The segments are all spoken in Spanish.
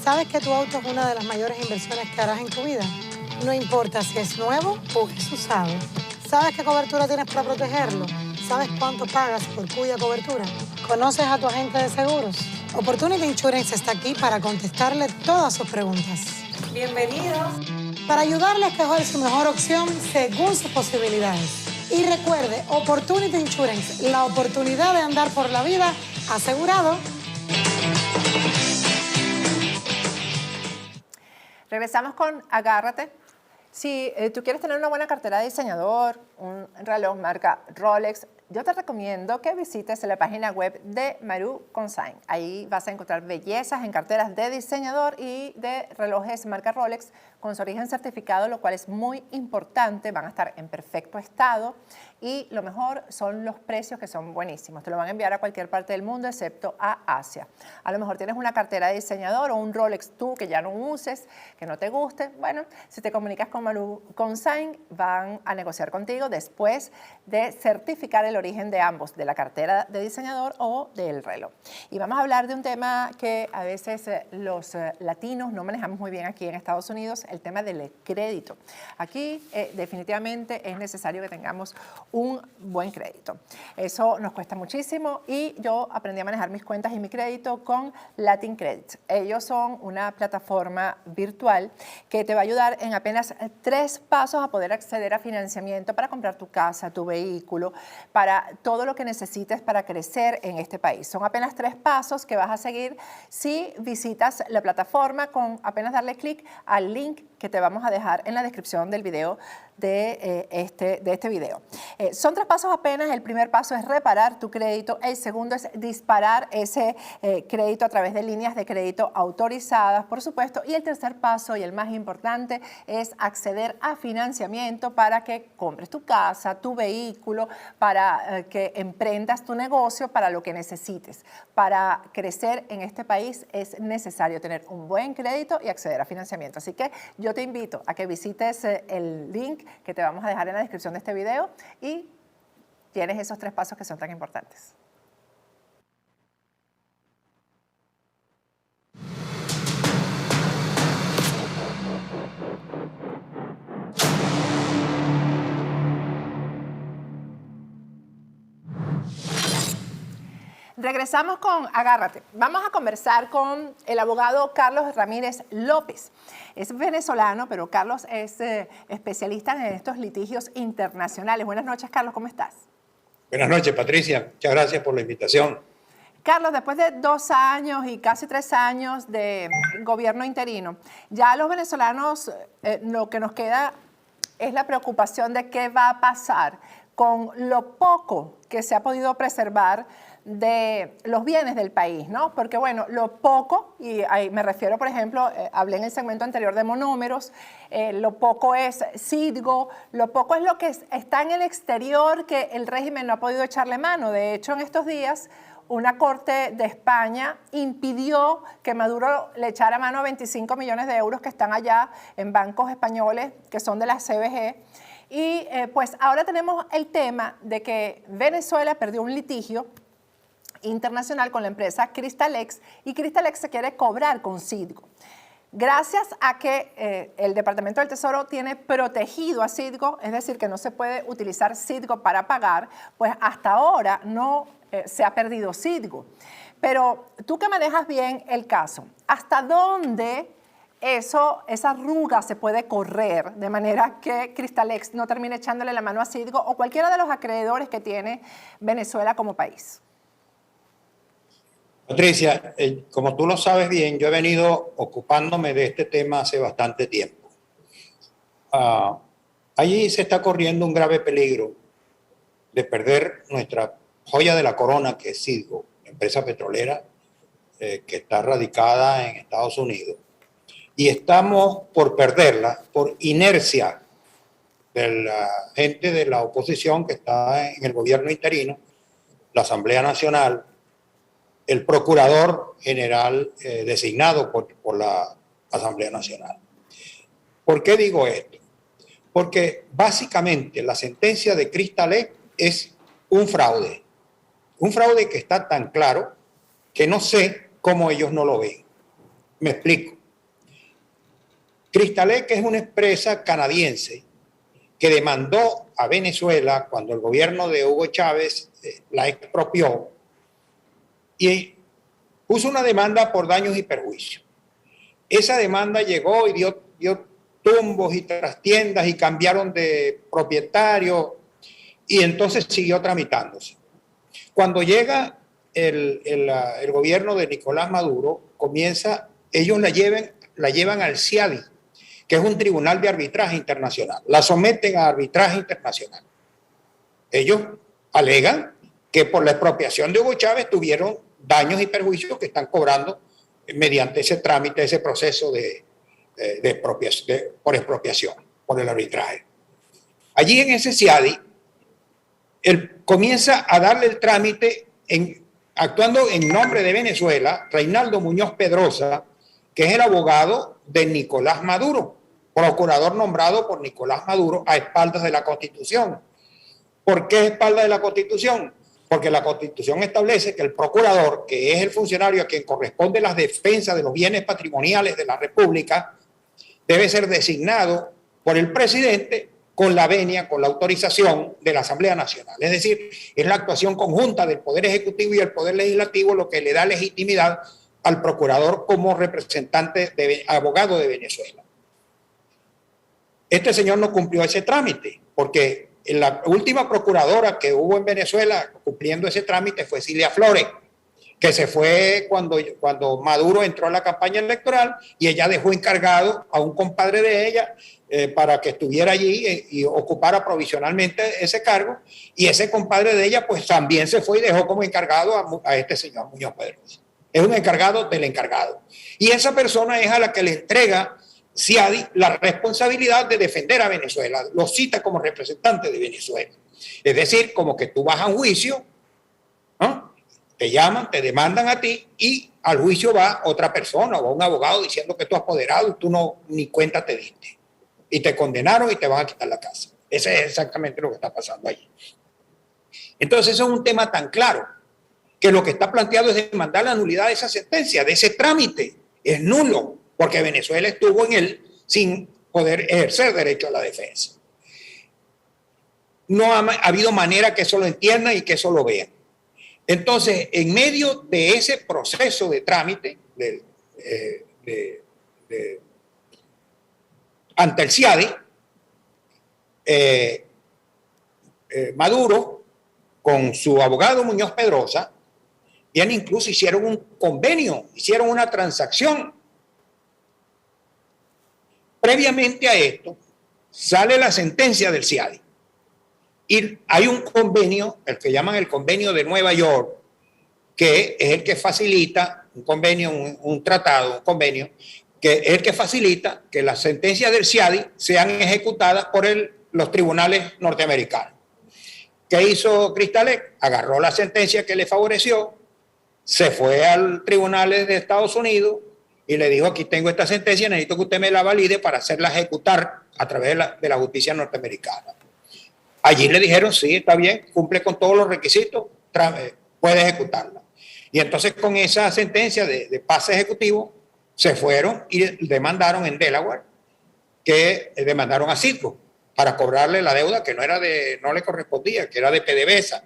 ¿Sabes que tu auto es una de las mayores inversiones que harás en tu vida? No importa si es nuevo o es usado. ¿Sabes qué cobertura tienes para protegerlo? ¿Sabes cuánto pagas por cuya cobertura? ¿Conoces a tu agente de seguros? Opportunity Insurance está aquí para contestarle todas sus preguntas. Bienvenidos. Para ayudarle a escoger su mejor opción según sus posibilidades. Y recuerde, Opportunity Insurance, la oportunidad de andar por la vida asegurado. Regresamos con Agárrate. Si tú quieres tener una buena cartera de diseñador, un reloj marca Rolex, yo te recomiendo que visites la página web de Maru Consign. Ahí vas a encontrar bellezas en carteras de diseñador y de relojes marca Rolex con su origen certificado, lo cual es muy importante. Van a estar en perfecto estado y lo mejor son los precios, que son buenísimos. Te lo van a enviar a cualquier parte del mundo excepto a Asia. A lo mejor tienes una cartera de diseñador o un Rolex tú que ya no uses, que no te guste. Bueno, si te comunicas con Maru Consign, van a negociar contigo después de certificar el origen de ambos, de la cartera de diseñador o del reloj. Y vamos a hablar de un tema que a veces los latinos no manejamos muy bien aquí en Estados Unidos, el tema del crédito. Aquí definitivamente es necesario que tengamos un buen crédito. Eso nos cuesta muchísimo y yo aprendí a manejar mis cuentas y mi crédito con Latin Credit. Ellos son una plataforma virtual que te va a ayudar en apenas 3 pasos a poder acceder a financiamiento para comprar tu casa, tu vehículo, para todo lo que necesites para crecer en este país. Son apenas 3 pasos que vas a seguir si visitas la plataforma con apenas darle clic al link que te vamos a dejar en la descripción del video de este video. Son 3 pasos apenas. El primer paso es reparar tu crédito. El segundo es disparar ese crédito a través de líneas de crédito autorizadas, por supuesto. Y el tercer paso, y el más importante, es acceder a financiamiento para que compres tu casa, tu vehículo, para que emprendas tu negocio, para lo que necesites. Para crecer en este país es necesario tener un buen crédito y acceder a financiamiento. Así que yo te invito a que visites el link que te vamos a dejar en la descripción de este video y tienes esos 3 pasos que son tan importantes. Regresamos con Agárrate. Vamos a conversar con el abogado Carlos Ramírez López. Es venezolano, pero Carlos es especialista en estos litigios internacionales. Buenas noches, Carlos, ¿cómo estás? Buenas noches, Patricia. Muchas gracias por la invitación. Carlos, después de 2 años y casi 3 años de gobierno interino, ya los venezolanos lo que nos queda es la preocupación de qué va a pasar con lo poco que se ha podido preservar de los bienes del país, ¿no? Porque, bueno, lo poco, y ahí me refiero, por ejemplo, hablé en el segmento anterior de monómeros, lo poco es Citgo, lo poco es lo que está en el exterior que el régimen no ha podido echarle mano. De hecho, en estos días, una corte de España impidió que Maduro le echara mano a 25 millones de euros que están allá en bancos españoles, que son de la CBG. Y pues ahora tenemos el tema de que Venezuela perdió un litigio internacional con la empresa Cristalex y Cristalex se quiere cobrar con Citgo. Gracias a que el Departamento del Tesoro tiene protegido a Citgo, es decir, que no se puede utilizar Citgo para pagar, pues hasta ahora no se ha perdido Citgo. Pero tú que manejas bien el caso, ¿hasta dónde esa arruga se puede correr de manera que Cristalex no termine echándole la mano a Citgo o cualquiera de los acreedores que tiene Venezuela como país? Patricia, como tú lo sabes bien, yo he venido ocupándome de este tema hace bastante tiempo. Allí se está corriendo un grave peligro de perder nuestra joya de la corona, que es Citgo, empresa petrolera que está radicada en Estados Unidos. Y estamos por perderla por inercia de la gente de la oposición que está en el gobierno interino, la Asamblea Nacional, el procurador general designado por la Asamblea Nacional. ¿Por qué digo esto? Porque básicamente la sentencia de Cristalex es un fraude que está tan claro que no sé cómo ellos no lo ven. Me explico. Cristalex es una empresa canadiense que demandó a Venezuela cuando el gobierno de Hugo Chávez la expropió y puso una demanda por daños y perjuicios. Esa demanda llegó y dio tumbos y trastiendas y cambiaron de propietario y entonces siguió tramitándose. Cuando llega el gobierno de Nicolás Maduro, ellos la llevan al CIADI, que es un tribunal de arbitraje internacional. La someten a arbitraje internacional. Ellos alegan que por la expropiación de Hugo Chávez tuvieron daños y perjuicios que están cobrando mediante ese trámite, ese proceso por expropiación, por el arbitraje. Allí en ese CIADI, él comienza a darle el trámite, actuando en nombre de Venezuela, Reinaldo Muñoz Pedrosa, que es el abogado de Nicolás Maduro, procurador nombrado por Nicolás Maduro a espaldas de la Constitución. ¿Por qué a espaldas de la Constitución? Porque la Constitución establece que el procurador, que es el funcionario a quien corresponde las defensas de los bienes patrimoniales de la República, debe ser designado por el presidente con la venia, con la autorización de la Asamblea Nacional. Es decir, es la actuación conjunta del Poder Ejecutivo y el Poder Legislativo lo que le da legitimidad al procurador como representante, abogado de Venezuela. Este señor no cumplió ese trámite, porque la última procuradora que hubo en Venezuela cumpliendo ese trámite fue Cilia Flores, que se fue cuando Maduro entró a la campaña electoral y ella dejó encargado a un compadre de ella para que estuviera allí y ocupara provisionalmente ese cargo, y ese compadre de ella pues también se fue y dejó como encargado a este señor Muñoz Pedrosa. Es un encargado del encargado. Y esa persona es a la que le entrega CIADI la responsabilidad de defender a Venezuela, lo cita como representante de Venezuela. Es decir, como que tú vas a un juicio, ¿no? Te llaman, te demandan a ti y al juicio va otra persona o un abogado diciendo que tú has apoderado y tú no ni cuenta te diste. Y te condenaron y te van a quitar la casa. Ese es exactamente lo que está pasando allí. Entonces, eso es un tema tan claro que lo que está planteado es demandar la nulidad de esa sentencia, de ese trámite. Es nulo, porque Venezuela estuvo en él sin poder ejercer derecho a la defensa. No ha habido manera que eso lo entiendan y que eso lo vean. Entonces, en medio de ese proceso de trámite ante el CIADI, Maduro, con su abogado Muñoz Pedrosa, bien incluso hicieron un convenio, hicieron una transacción. Previamente a esto, sale la sentencia del CIADI. Y hay un convenio, el que llaman el convenio de Nueva York, que es el que facilita, un convenio, un tratado, un convenio, que es el que facilita que las sentencias del CIADI sean ejecutadas por los tribunales norteamericanos. ¿Qué hizo Cristalex? Agarró la sentencia que le favoreció, se fue al tribunal de Estados Unidos y le dijo: aquí tengo esta sentencia, necesito que usted me la valide para hacerla ejecutar a través de la justicia norteamericana. Allí le dijeron: sí, está bien, cumple con todos los requisitos, puede ejecutarla. Y entonces con esa sentencia de pase ejecutivo se fueron y demandaron en Delaware, que demandaron a Citgo para cobrarle la deuda que no le correspondía, que era de PDVSA.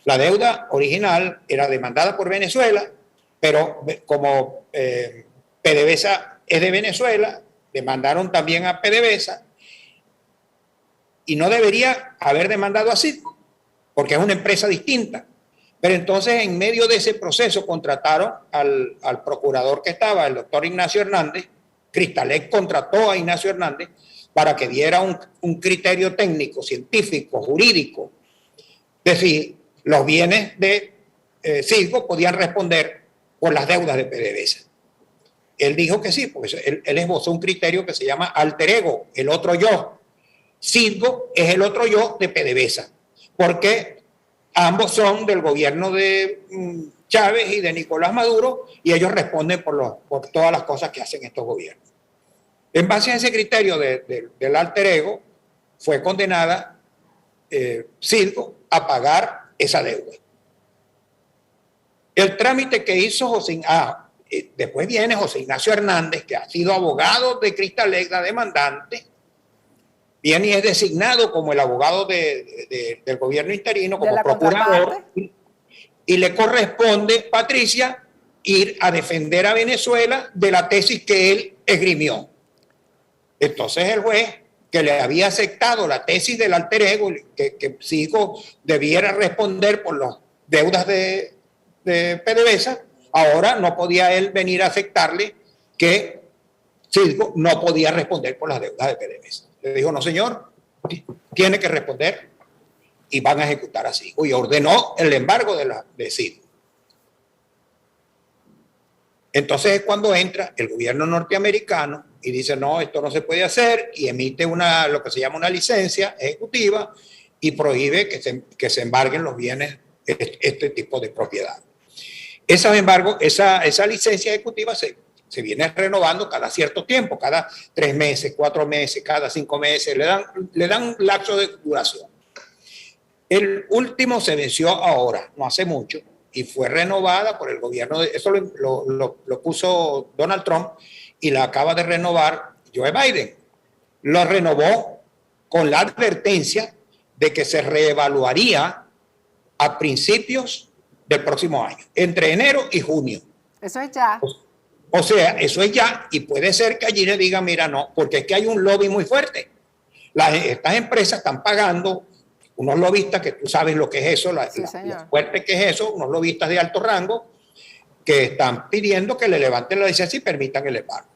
La deuda original era demandada por Venezuela, pero como PDVSA es de Venezuela, demandaron también a PDVSA y no debería haber demandado a Citgo, porque es una empresa distinta. Pero entonces, en medio de ese proceso, contrataron al procurador que estaba, el doctor Ignacio Hernández. Cristalex contrató a Ignacio Hernández para que diera un criterio técnico, científico, jurídico, de si los bienes de Citgo podían responder por las deudas de PDVSA. Él dijo que sí, porque él esbozó un criterio que se llama alter ego, el otro yo. Citgo es el otro yo de PDVSA, porque ambos son del gobierno de Chávez y de Nicolás Maduro y ellos responden por todas las cosas que hacen estos gobiernos. En base a ese criterio del alter ego, fue condenada Citgo a pagar esa deuda. El trámite que hizo después viene José Ignacio Hernández, que ha sido abogado de Cristalex, la demandante, viene y es designado como el abogado del gobierno interino, como procurador, y le corresponde, Patricia, ir a defender a Venezuela de la tesis que él esgrimió. Entonces el juez, que le había aceptado la tesis del alter ego, que Citgo debiera responder por las deudas de PDVSA, ahora no podía él venir a aceptarle que Citgo no podía responder por las deudas de PDVSA. Le dijo, no señor, tiene que responder y van a ejecutar a Citgo, y ordenó el embargo de Citgo. Entonces es cuando entra el gobierno norteamericano y dice, no, esto no se puede hacer, y emite lo que se llama una licencia ejecutiva y prohíbe que se embarguen los bienes, este tipo de propiedad. Esa licencia ejecutiva se viene renovando cada cierto tiempo, cada 3 meses, 4 meses, cada 5 meses, le dan un lapso de duración. El último se venció ahora, no hace mucho, y fue renovada por el gobierno, eso lo puso Donald Trump y la acaba de renovar Joe Biden. Lo renovó con la advertencia de que se reevaluaría a principios del próximo año, entre enero y junio. Eso es ya. O sea, eso es ya, y puede ser que allí le digan, mira, no, porque es que hay un lobby muy fuerte. Estas empresas están pagando unos lobistas, que tú sabes lo que es eso, lo fuerte que es eso, unos lobistas de alto rango, que están pidiendo que le levanten la licencia y permitan el embargo.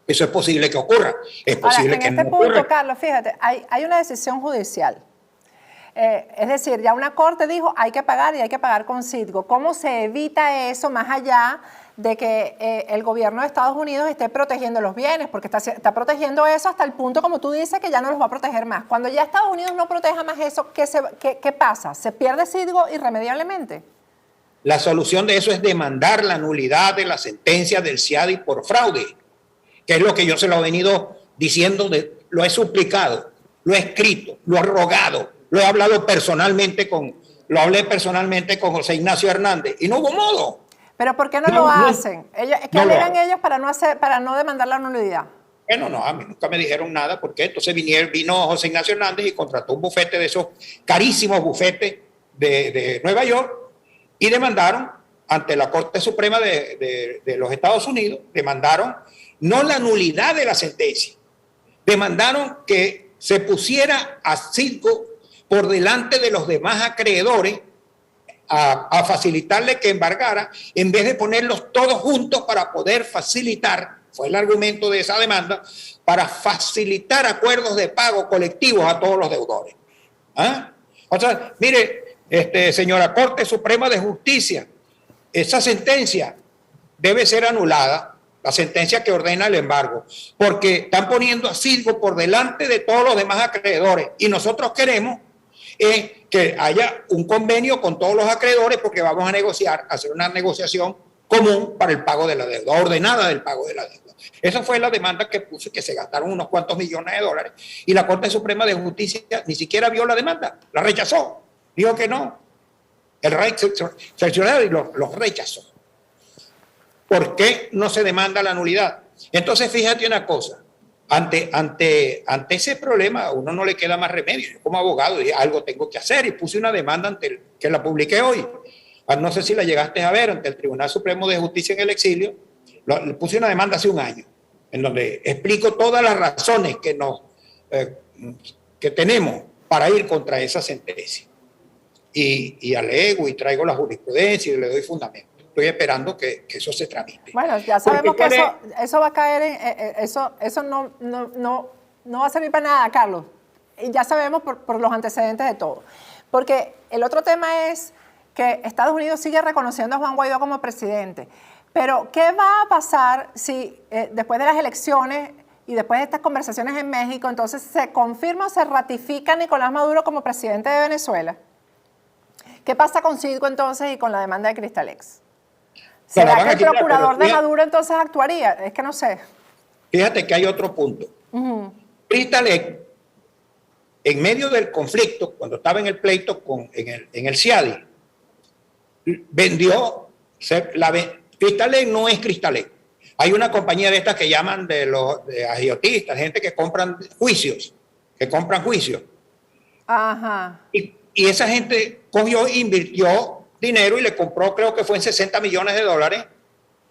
Eso es posible que ocurra. Es posible que no ocurra. En este punto, Carlos, fíjate, hay una decisión judicial. Es decir, ya una corte dijo hay que pagar y hay que pagar con Citgo. ¿Cómo se evita eso más allá de que el gobierno de Estados Unidos esté protegiendo los bienes? Porque está protegiendo eso hasta el punto, como tú dices, que ya no los va a proteger más. Cuando ya Estados Unidos no proteja más eso, ¿qué pasa? ¿Se pierde Citgo irremediablemente? La solución de eso es demandar la nulidad de la sentencia del CIADI por fraude, que es lo que yo se lo he venido diciendo, lo he suplicado, lo he escrito, lo he rogado, lo he hablado personalmente lo hablé personalmente con José Ignacio Hernández y no hubo modo. ¿Pero por qué no lo hacen? ¿Qué alegan ellos para no demandar la nulidad? Bueno, no, a mí nunca me dijeron nada, porque entonces vino José Ignacio Hernández y contrató un bufete de esos carísimos bufetes de Nueva York y demandaron ante la Corte Suprema de los Estados Unidos, demandaron no la nulidad de la sentencia, demandaron que se pusiera a Citgo por delante de los demás acreedores a facilitarle que embargara, en vez de ponerlos todos juntos para poder facilitar, fue el argumento de esa demanda, para facilitar acuerdos de pago colectivos a todos los deudores. ¿Ah? O sea, mire, señora Corte Suprema de Justicia, esa sentencia debe ser anulada, la sentencia que ordena el embargo, porque están poniendo a Citgo por delante de todos los demás acreedores y nosotros queremos que haya un convenio con todos los acreedores, porque vamos a negociar, hacer una negociación común para el pago de la deuda, ordenada del pago de la deuda. Esa fue la demanda que puso, que se gastaron unos cuantos millones de dólares y la Corte Suprema de Justicia ni siquiera vio la demanda, la rechazó, dijo que no. El rey seccionado y los rechazó. ¿Por qué no se demanda la nulidad? Entonces, fíjate una cosa. Ante ese problema a uno no le queda más remedio. Yo como abogado dije, algo tengo que hacer y puse una demanda que la publiqué hoy. No sé si la llegaste a ver ante el Tribunal Supremo de Justicia en el exilio. Le puse una demanda hace un año en donde explico todas las razones que tenemos para ir contra esa sentencia. Y alego y traigo la jurisprudencia y le doy fundamento. Estoy esperando que eso se tramite. Bueno, ya sabemos que eso va a caer en... Eso no va a servir para nada, Carlos. Y ya sabemos por los antecedentes de todo. Porque el otro tema es que Estados Unidos sigue reconociendo a Juan Guaidó como presidente. Pero, ¿qué va a pasar si después de las elecciones y después de estas conversaciones en México, entonces se confirma o se ratifica a Nicolás Maduro como presidente de Venezuela? ¿Qué pasa con Citgo entonces y con la demanda de Cristalex? ¿Será que el procurador de Maduro entonces actuaría? Es que no sé. Fíjate que hay otro punto. Cristalex, en medio del conflicto, cuando estaba en el pleito en el CIADI, Crystal no es Crystal. Hay una compañía de estas que llaman de agiotistas, gente que compran juicios, Ajá. Y esa gente cogió, invirtió dinero y le compró, creo que fue en $60 millones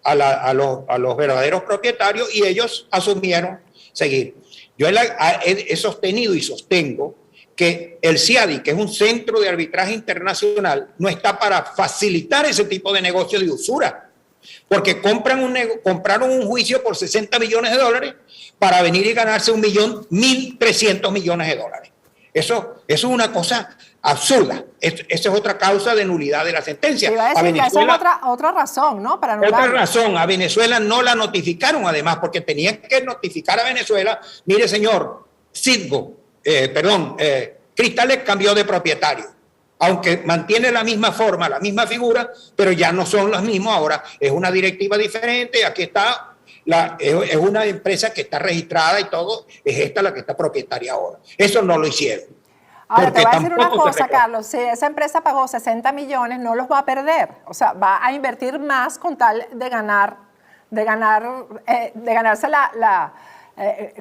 a los verdaderos propietarios, y ellos asumieron seguir. Yo he sostenido y sostengo que el CIADI, que es un centro de arbitraje internacional, no está para facilitar ese tipo de negocio de usura, porque compraron un juicio por $60 millones para venir y ganarse $1.300 millones. Eso es una cosa absurda. Esa es otra causa de nulidad de la sentencia. Iba a decir que esa es otra razón, ¿no? Para anular. Otra razón, a Venezuela no la notificaron, además, porque tenían que notificar a Venezuela: mire, señor, Crystal cambió de propietario, aunque mantiene la misma forma, la misma figura, pero ya no son los mismos ahora, es una directiva diferente, aquí está, es una empresa que está registrada y todo, es esta la que está propietaria ahora. Eso no lo hicieron. Ahora, te voy a decir una cosa, Carlos, si esa empresa pagó 60 millones, no los va a perder, o sea, va a invertir más con tal de ganarse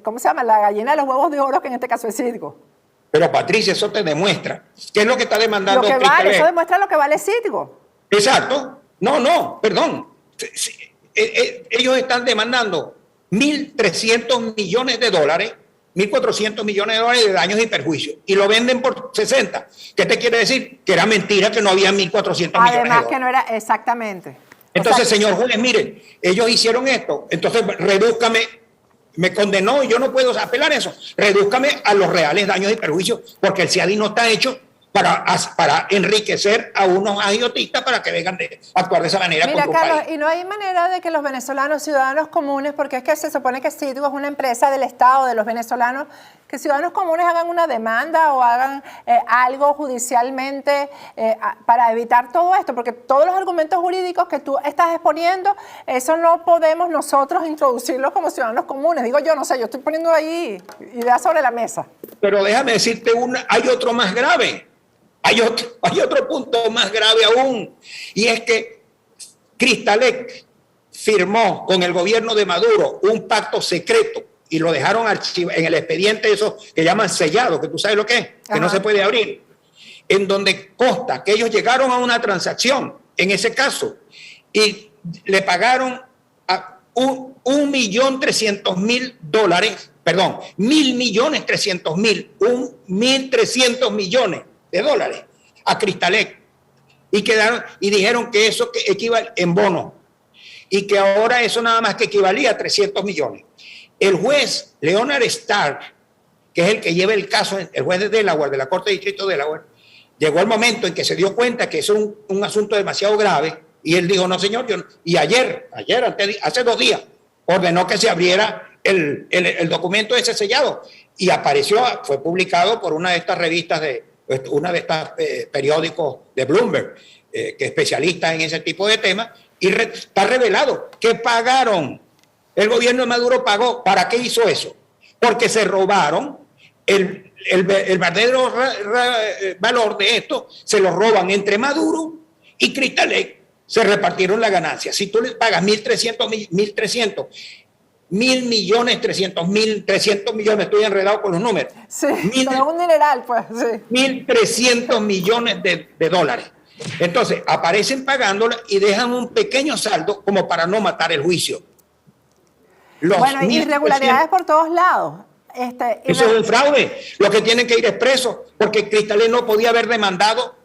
¿cómo se llama? La gallina de los huevos de oro, que en este caso es Citgo. Pero Patricia, eso te demuestra ¿qué es lo que está demandando? Lo que vale, eso demuestra lo que vale Citgo. Exacto. Perdón. Ellos están demandando $1.300 millones, $1.400 millones de daños y perjuicios, y lo venden por 60. ¿Qué te quiere decir? Que era mentira, que no había 1.400 millones. Además que no era, exactamente. Entonces, señor juez, mire, ellos hicieron esto, entonces redúzcame, me condenó y yo no puedo apelar eso. Redúzcame a los reales daños y perjuicios, porque el CIADI no está hecho para enriquecer a unos agiotistas para que vengan a actuar de esa manera. Mira, Carlos, y no hay manera de que los venezolanos, ciudadanos comunes, porque es que se supone que Citgo es una empresa del Estado, de los venezolanos, que ciudadanos comunes hagan una demanda o hagan algo judicialmente para evitar todo esto, porque todos los argumentos jurídicos que tú estás exponiendo, eso no podemos nosotros introducirlos como ciudadanos comunes. Digo yo, no sé, yo estoy poniendo ahí ideas sobre la mesa. Pero déjame decirte hay otro más grave. Hay otro punto más grave aún, y es que Crystal firmó con el gobierno de Maduro un pacto secreto y lo dejaron en el expediente, eso que llaman sellado, que tú sabes lo que es, que no se puede abrir, en donde consta que ellos llegaron a una transacción en ese caso y le pagaron a $1.300.000, perdón, $1.300.000, $1.300 millones a Crystal, y dijeron que eso equivale en bono, y que ahora eso nada más que equivalía a 300 millones. El juez Leonard Stark, que es el que lleva el caso, el juez de Delaware, de la Corte de Distrito de Delaware, llegó el momento en que se dio cuenta que eso es un asunto demasiado grave, y él dijo: no, señor, y hace 2 días, ordenó que se abriera el documento ese sellado, y fue publicado por una de estas revistas periódicos de Bloomberg, que es especialista en ese tipo de temas, y está revelado que pagaron. El gobierno de Maduro pagó. ¿Para qué hizo eso? Porque se robaron el verdadero valor de esto, se lo roban entre Maduro y Crystal. Se repartieron la ganancia. Si tú le pagas 1.300 millones, 300 millones, estoy enredado con los números. Sí, pero un dineral, pues. Sí. 1.300 millones de dólares. Entonces, aparecen pagándola y dejan un pequeño saldo como para no matar el juicio. Bueno, irregularidades por todos lados. Eso es un fraude. Lo que tienen que ir es preso, porque Crystal no podía haber demandado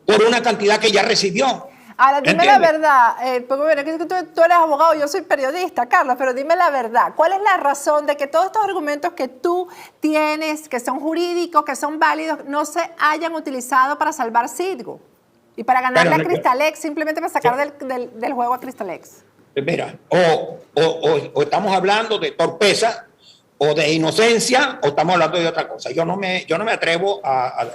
por una cantidad que ya recibió. Ahora, dime la verdad, porque tú eres abogado, yo soy periodista, Carlos, pero dime la verdad. ¿Cuál es la razón de que todos estos argumentos que tú tienes, que son jurídicos, que son válidos, no se hayan utilizado para salvar Citgo y para ganarle a Crystal, simplemente para sacar del juego a Crystal? Mira, o estamos hablando de torpeza o de inocencia, o estamos hablando de otra cosa. Yo no me atrevo a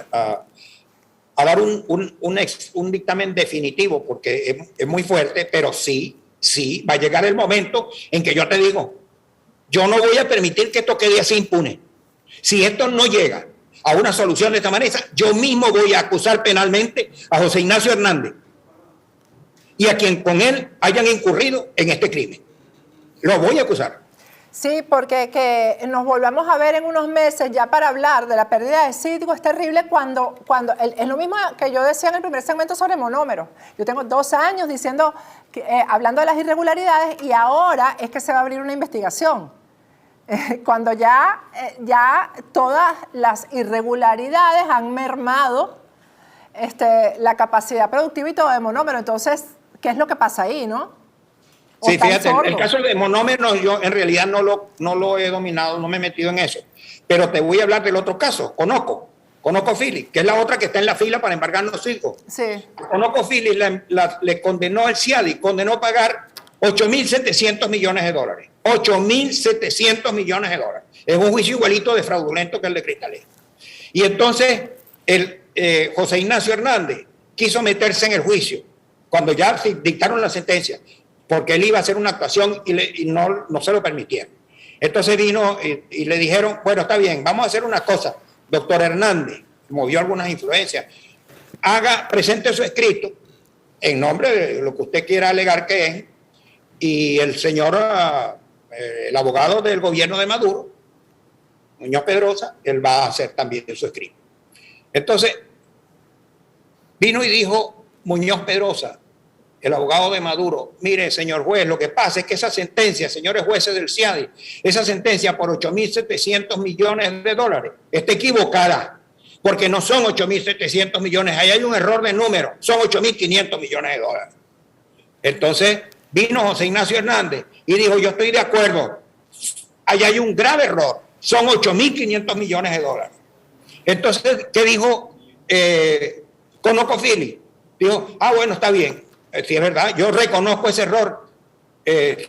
dar un dictamen definitivo, porque es muy fuerte, pero sí, va a llegar el momento en que yo te digo: yo no voy a permitir que esto quede así impune. Si esto no llega a una solución de esta manera, yo mismo voy a acusar penalmente a José Ignacio Hernández y a quien con él hayan incurrido en este crimen. Lo voy a acusar. Sí, porque que nos volvamos a ver en unos meses ya para hablar de la pérdida de Citgo es terrible cuando es lo mismo que yo decía en el primer segmento sobre monómeros. Yo tengo 2 años diciendo, hablando de las irregularidades, y ahora es que se va a abrir una investigación. Cuando ya todas las irregularidades han mermado la capacidad productiva y todo de monómero. Entonces, ¿qué es lo que pasa ahí, no? Sí, fíjate, el caso de monómeros yo en realidad no lo he dominado, no me he metido en eso. Pero te voy a hablar del otro caso, ConocoPhillips, que es la otra que está en la fila para embargarnos Citgo. Sí. ConocoPhillips le condenó el CIADI, condenó a pagar $8.700 millones. $8.700 millones. Es un juicio igualito de fraudulento que el de Cristalé. Y entonces José Ignacio Hernández quiso meterse en el juicio cuando ya dictaron la sentencia, porque él iba a hacer una actuación y no se lo permitieron. Entonces vino y le dijeron, bueno, está bien, vamos a hacer una cosa, doctor Hernández, movió algunas influencias, presente su escrito en nombre de lo que usted quiera alegar que es, y el señor, el abogado del gobierno de Maduro, Muñoz Pedrosa, él va a hacer también su escrito. Entonces, vino y dijo Muñoz Pedrosa, el abogado de Maduro, mire, señor juez, lo que pasa es que esa sentencia, señores jueces del CIADI, esa sentencia por $8.700 millones está equivocada, porque no son 8.700 millones, ahí hay un error de número, son 8.500 millones de dólares. Entonces vino José Ignacio Hernández y dijo, yo estoy de acuerdo, ahí hay un grave error, son 8.500 millones de dólares. Entonces, ¿qué dijo ConocoPhillips? Dijo, bueno, está bien, sí es verdad, yo reconozco ese error,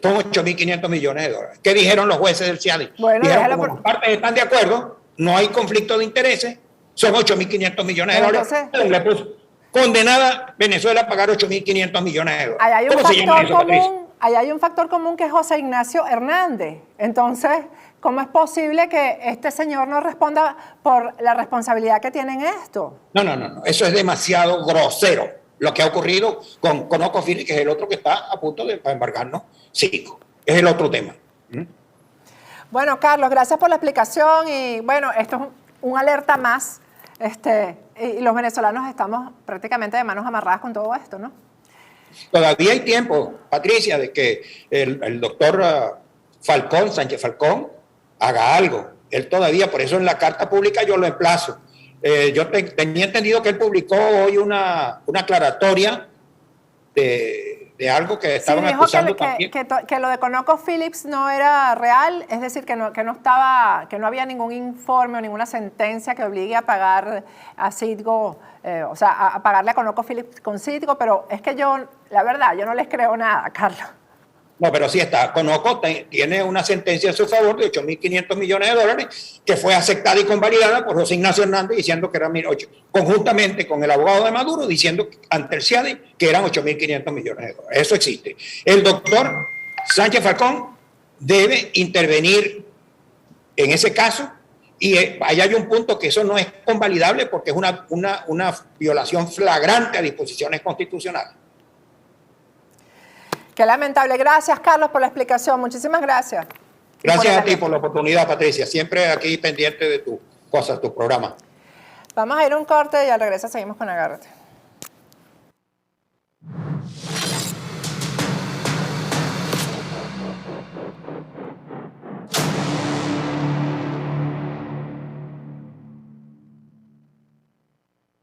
son 8.500 millones de dólares. ¿Qué dijeron los jueces del CIADI? Bueno, dijeron, como las partes están de acuerdo, no hay conflicto de intereses, son 8.500 millones de dólares. Entonces, le puso condenada Venezuela a pagar 8.500 millones de dólares. Ahí hay un ¿Cómo se llama eso, Patricia? Ahí hay un factor común que es José Ignacio Hernández. Entonces, ¿cómo es posible que este señor no responda por la responsabilidad que tiene en esto? No. Eso es demasiado grosero. Lo que ha ocurrido con ConocoPhillips, que es el otro que está a punto de embargarnos, Citgo. Es el otro tema. Bueno, Carlos, gracias por la explicación. Y bueno, esto es un alerta más. Y los venezolanos estamos prácticamente de manos amarradas con todo esto, ¿no? Todavía hay tiempo, Patricia, de que el doctor Sánchez Falcón, haga algo. Él todavía, por eso en la carta pública yo lo emplazo. Yo tenía entendido que él publicó hoy una aclaratoria de algo que estaban acusando también. Que lo de ConocoPhillips no era real, es decir, que no había ningún informe o ninguna sentencia que obligue a pagar a Citgo, o sea, a pagarle a ConocoPhillips con Citgo, pero es que la verdad, yo no les creo nada, Carlos. No, pero sí está. Conoco tiene una sentencia a su favor de 8.500 millones de dólares que fue aceptada y convalidada por José Ignacio Hernández diciendo que eran 1.800, conjuntamente con el abogado de Maduro diciendo ante el CIADI que eran 8.500 millones de dólares. Eso existe. El doctor Sánchez Falcón debe intervenir en ese caso y ahí hay un punto que eso no es convalidable porque es una violación flagrante a disposiciones constitucionales. Qué lamentable. Gracias, Carlos, por la explicación. Muchísimas gracias. Gracias a ti por la oportunidad, Patricia. Siempre aquí pendiente de tus cosas, tu programa. Vamos a ir a un corte y al regreso seguimos con Agárrate.